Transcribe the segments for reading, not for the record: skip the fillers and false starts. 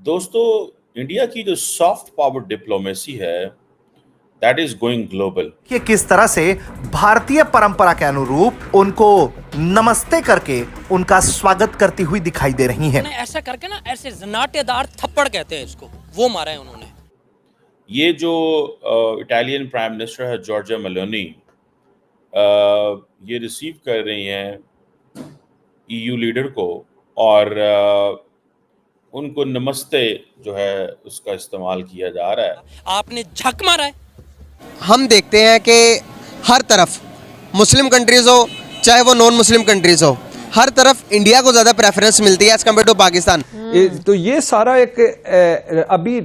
दोस्तों, इंडिया की जो सॉफ्ट पावर डिप्लोमेसी है दैट इज गोइंग ग्लोबल। कि किस तरह से भारतीय परंपरा के अनुरूप उनको नमस्ते करके उनका स्वागत करती हुई दिखाई दे रही हैं। ऐसा करके ना, ऐसे नाट्यदार थप्पड़ कहते हैं इसको, वो मारा है उन्होंने। ये जो इटालियन प्राइम मिनिस्टर है जॉर्जिया मेलोनी, ये रिसीव कर रही हैं ईयू लीडर को और उनको नमस्ते जो है उसका इस्तेमाल किया जा रहा है। आपने झक मारा है। हम देखते हैं कि हर तरफ मुस्लिम कंट्रीज हो चाहे वो नॉन मुस्लिम कंट्रीज हो, हर तरफ इंडिया को ज़्यादा प्रेफरेंस मिलती है एज कम्पेयर टू पाकिस्तान। तो ये सारा एक अभी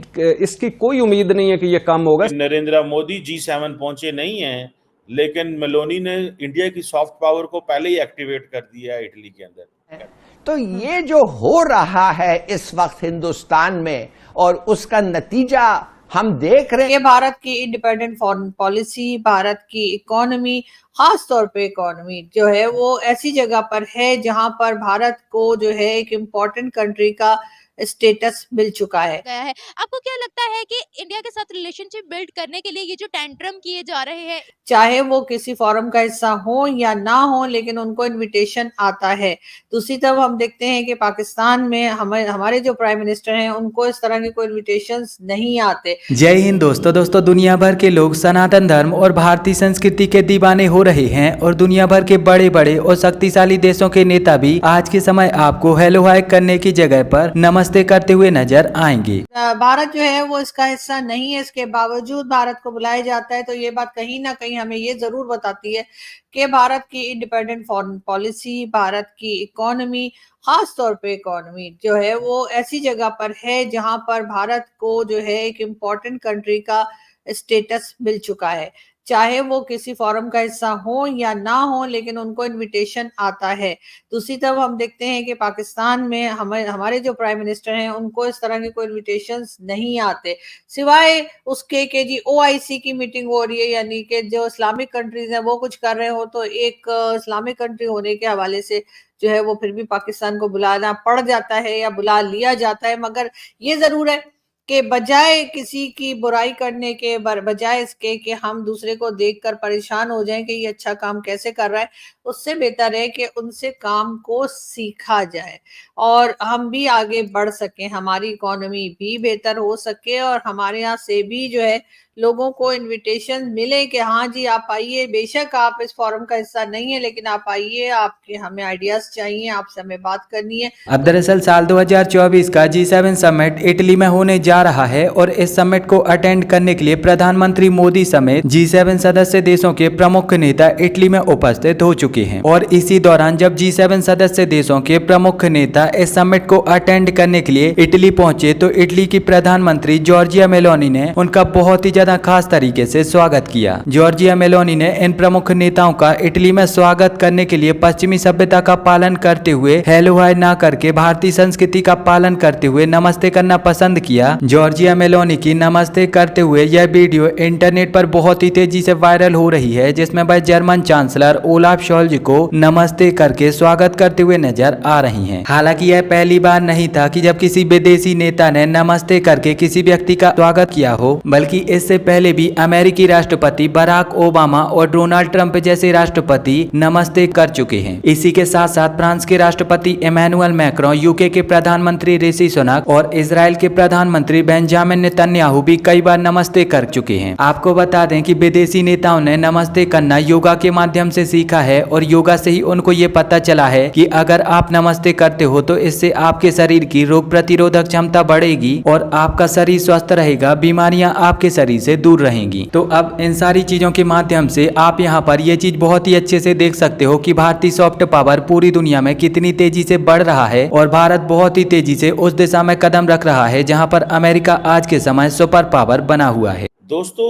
इसकी कोई उम्मीद नहीं है कि ये कम होगा। नरेंद्र मोदी G7 पहुंचे नहीं हैं, लेकिन मेलोनी ने इंडिया की सॉफ्ट पावर को पहले ही एक्टिवेट कर दिया है इटली के अंदर। तो ये जो हो रहा है इस वक्त हिंदुस्तान में और उसका नतीजा हम देख रहे हैं। भारत की इंडिपेंडेंट फॉरेन पॉलिसी, भारत की इकोनॉमी, खास तौर पे इकोनॉमी जो है वो ऐसी जगह पर है जहां पर भारत को जो है एक इम्पोर्टेंट कंट्री का स्टेटस मिल चुका है। आपको क्या लगता है कि इंडिया के साथ रिलेशनशिप बिल्ड करने के लिए ये जो टेंट्रम किए जा रहे हैं, चाहे वो किसी फोरम का हिस्सा हो या ना हो, लेकिन उनको इनविटेशन आता है। दूसरी तरफ हम देखते हैं कि पाकिस्तान में हमारे जो प्राइम मिनिस्टर हैं उनको इस तरह के कोई इनविटेशंस नहीं आते। जय हिंद दोस्तों दुनिया भर के लोग सनातन धर्म और भारतीय संस्कृति के दीवाने हो रहे हैं और दुनिया भर के बड़े बड़े और शक्तिशाली देशों के नेता भी आज के समय आपको हेलो हाय करने की जगह पर नमस्ते करते हुए नजर आएंगे। भारत जो है वो इसका हिस्सा नहीं है, इसके बावजूद भारत को बुलाया जाता है। तो ये बात कहीं ना कहीं हमें ये जरूर बताती है कि भारत की इंडिपेंडेंट फॉरेन पॉलिसी, भारत की इकोनॉमी, खास तौर पे इकोनॉमी जो है वो ऐसी जगह पर है जहां पर भारत को जो है एक इम्पोर्टेंट कंट्री का स्टेटस मिल चुका है। चाहे वो किसी फोरम का हिस्सा हो या ना हो, लेकिन उनको इनविटेशन आता है। दूसरी तरफ हम देखते हैं कि पाकिस्तान में हमारे जो प्राइम मिनिस्टर हैं उनको इस तरह के कोई इनविटेशंस नहीं आते, सिवाय उसके कि जी OIC की मीटिंग हो रही है, यानी कि जो इस्लामिक कंट्रीज हैं वो कुछ कर रहे हो तो एक इस्लामिक कंट्री होने के हवाले से जो है वो फिर भी पाकिस्तान को बुलाना पड़ जाता है या बुला लिया जाता है। मगर ये जरूर है कि बजाय किसी की बुराई करने के बजाय इसके कि हम दूसरे को देखकर परेशान हो जाएं कि ये अच्छा काम कैसे कर रहा है, उससे बेहतर है कि उनसे काम को सीखा जाए और हम भी आगे बढ़ सकें, हमारी इकोनॉमी भी बेहतर हो सके और हमारे यहाँ से भी जो है लोगों को इनविटेशन मिले कि हाँ जी आप आइए, बेशक आप इस फोरम का हिस्सा नहीं है लेकिन आप आइए, आपके हमें आइडियाज चाहिए, आपसे हमें बात करनी है। अब दरअसल साल 2024 का G7 समिट इटली में होने जा रहा है और इस समिट को अटेंड करने के लिए प्रधानमंत्री मोदी समेत G7 सदस्य देशों के प्रमुख नेता इटली में उपस्थित हो चुके हैं। और इसी दौरान जब G7 सदस्य देशों के प्रमुख नेता इस समिट को अटेंड करने के लिए इटली पहुंचे तो इटली की प्रधानमंत्री जॉर्जिया मेलोनी ने उनका बहुत ही ज्यादा खास तरीके से स्वागत किया। जॉर्जिया मेलोनी ने इन प्रमुख नेताओं का इटली में स्वागत करने के लिए पश्चिमी सभ्यता का पालन करते हुए हेलो हाय ना करके भारतीय संस्कृति का पालन करते हुए नमस्ते करना पसंद किया। जॉर्जिया मेलोनी की नमस्ते करते हुए यह वीडियो इंटरनेट पर बहुत ही तेजी से वायरल हो रही है, जिसमें वह जर्मन चांसलर ओलाफ शोल्ज को नमस्ते करके स्वागत करते हुए नजर आ रही हैं। हालांकि यह पहली बार नहीं था कि जब किसी विदेशी नेता ने नमस्ते करके किसी व्यक्ति का स्वागत किया हो, बल्कि इससे पहले भी अमेरिकी राष्ट्रपति बराक ओबामा और डोनाल्ड ट्रंप जैसे राष्ट्रपति नमस्ते कर चुके हैं। इसी के साथ साथ फ्रांस के राष्ट्रपति इमैनुअल मैक्रों, यूके के प्रधानमंत्री ऋषि सुनक और इजराइल के प्रधानमंत्री बेंजामिन नेतन्याहू भी कई बार नमस्ते कर चुके हैं। आपको बता दें कि विदेशी नेताओं ने नमस्ते करना योगा के माध्यम से सीखा है और योगा से ही उनको ये पता चला है कि अगर आप नमस्ते करते हो तो इससे आपके शरीर की रोग प्रतिरोधक क्षमता बढ़ेगी और आपका शरीर स्वस्थ रहेगा, बीमारियां आपके शरीर से दूर रहेंगी। तो अब इन सारी चीजों के माध्यम से आप यहाँ पर ये चीज बहुत ही अच्छे से देख सकते हो कि भारतीय सॉफ्ट पावर पूरी दुनिया में कितनी तेजी से बढ़ रहा है और भारत बहुत ही तेजी से उस दिशा में कदम रख रहा है जहाँ पर अमेरिका आज के समय सुपर पावर बना हुआ है। दोस्तों,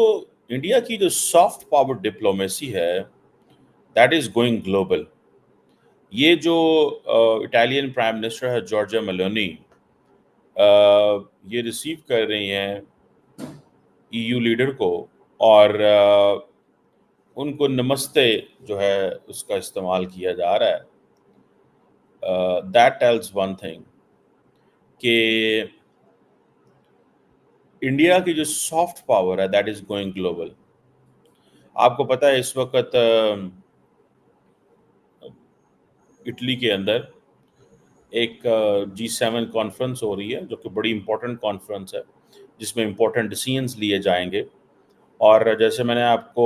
इंडिया की जो सॉफ्ट पावर डिप्लोमेसी है दैट इज गोइंग ग्लोबल। ये जो इटालियन प्राइम मिनिस्टर है जॉर्जिया मेलोनी, ये रिसीव कर रही हैं ईयू लीडर को और उनको नमस्ते जो है उसका इस्तेमाल किया जा रहा है। दैट टेल्स वन थिंग कि इंडिया की जो सॉफ्ट पावर है दैट इज गोइंग ग्लोबल। आपको पता है इस वक्त इटली के अंदर एक G7 कॉन्फ्रेंस हो रही है जो कि बड़ी इंपॉर्टेंट कॉन्फ्रेंस है जिसमें इंपॉर्टेंट डिसीजंस लिए जाएंगे। और जैसे मैंने आपको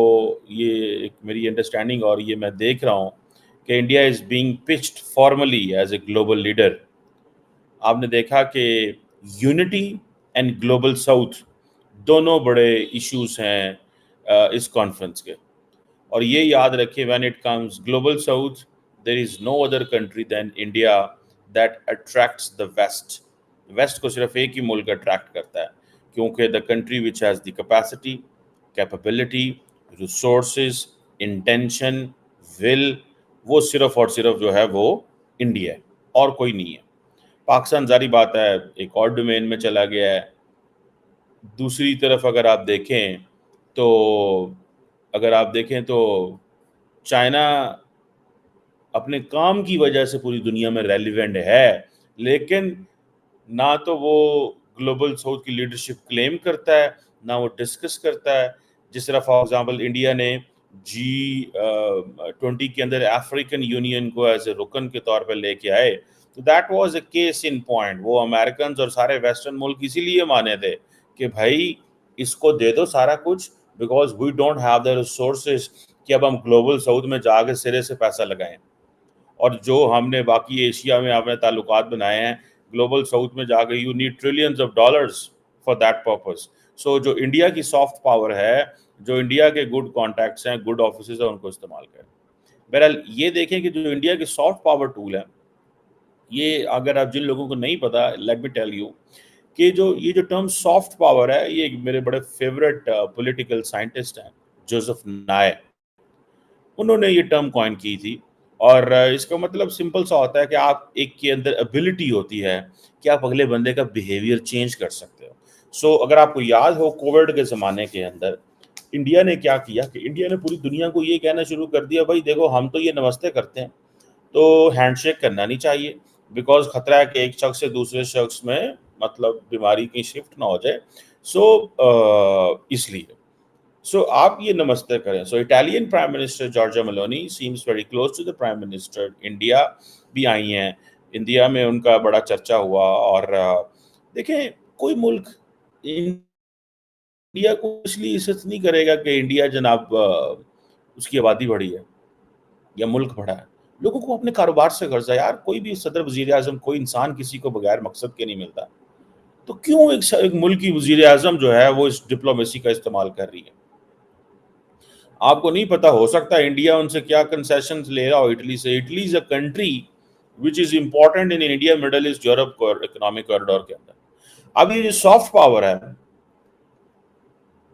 ये एक मेरी अंडरस्टैंडिंग और ये मैं देख रहा हूँ कि India is being pitched formally as a global leader. आपने देखा कि यूनिटी एंड ग्लोबल साउथ दोनों बड़े इश्यूज हैं इस कॉन्फ्रेंस के। और ये याद रखिए, when it comes global south there is no other country than India that attracts the west. West को सिर्फ एक ही मुल्क अट्रैक्ट करता है, क्योंकि the country which has the capacity, capability, resources, intention, will, वो सिर्फ और सिर्फ जो है वो इंडिया है और कोई नहीं है। पाकिस्तान जारी बात है एक और डोमेन में चला गया है। दूसरी तरफ अगर आप देखें तो चाइना अपने काम की वजह से पूरी दुनिया में रेलिवेंट है, लेकिन ना तो वो ग्लोबल साउथ की लीडरशिप क्लेम करता है ना वो डिस्कस करता है। जिस तरह फॉर एग्जांपल इंडिया ने G20 के अंदर अफ्रीकन यूनियन को एज ए रुकन के तौर पर लेके आए, तो that was a case in point. वो अमेरिकन और सारे वेस्टर्न मुल्क इसीलिए माने थे कि भाई इसको दे दो सारा कुछ, because we don't have the resources कि अब हम ग्लोबल साउथ में जाकर सिरे से पैसा लगाएं। और जो हमने बाकी एशिया में अपने ताल्लुकात बनाए हैं, ग्लोबल साउथ में जाकर you need trillions of dollars for that purpose. So जो इंडिया की सॉफ्ट पावर है, जो इंडिया के गुड कॉन्टैक्ट्स हैं, गुड ऑफिस है, उनको इस्तेमाल करें। बहरहाल ये देखें कि जो इंडिया की सॉफ्ट पावर टूल है, ये अगर आप जिन लोगों को नहीं पता, लेट मी टेल यू कि ये जो टर्म सॉफ्ट पावर है, ये मेरे बड़े फेवरेट पॉलिटिकल साइंटिस्ट हैं जोसेफ नाय, उन्होंने ये टर्म कॉइन की थी। और इसका मतलब सिंपल सा होता है कि आप एक के अंदर एबिलिटी होती है कि आप अगले बंदे का बिहेवियर चेंज कर सकते हो। सो अगर आपको याद हो कोविड के ज़माने के अंदर इंडिया ने क्या किया कि इंडिया ने पूरी दुनिया को ये कहना शुरू कर दिया, भाई देखो हम तो ये नमस्ते करते हैं तो हैंडशेक करना नहीं चाहिए, बिकॉज खतरा है कि एक शख्स से दूसरे शख्स में मतलब बीमारी की शिफ्ट ना हो जाए। इसलिए आप ये नमस्ते करें। So Italian prime minister Giorgia Meloni seems very close to the prime minister. India भी आई हैं, इंडिया में उनका बड़ा चर्चा हुआ। और देखें, कोई मुल्क इंडिया को इसलिए इज्जत नहीं करेगा कि इंडिया जनाब उसकी आबादी बढ़ी है या मुल्क बढ़ा है। लोगों को अपने कारोबार से गर्जा यार, कोई भी सदर वजीर आजम, कोई इंसान किसी को बगैर मकसद के नहीं मिलता। तो क्यों एक मुल्क की वजीर आजम जो है वो इस डिप्लोमेसी का इस्तेमाल कर रही है? आपको नहीं पता, हो सकता है इंडिया उनसे क्या कंसेशंस ले रहा हो इटली से। Italy is a country which is important in India, middle east, Europe economic corridor के अंदर। अब ये जो सॉफ्ट पावर है,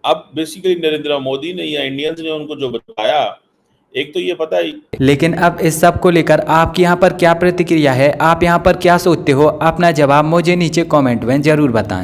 अब बेसिकली नरेंद्र मोदी ने या इंडियंस ने उनको जो बताया, एक तो ये पता है। लेकिन अब इस सब को लेकर आपकी यहाँ पर क्या प्रतिक्रिया है, आप यहाँ पर क्या सोचते हो? अपना जवाब मुझे नीचे कमेंट में जरूर बताएं।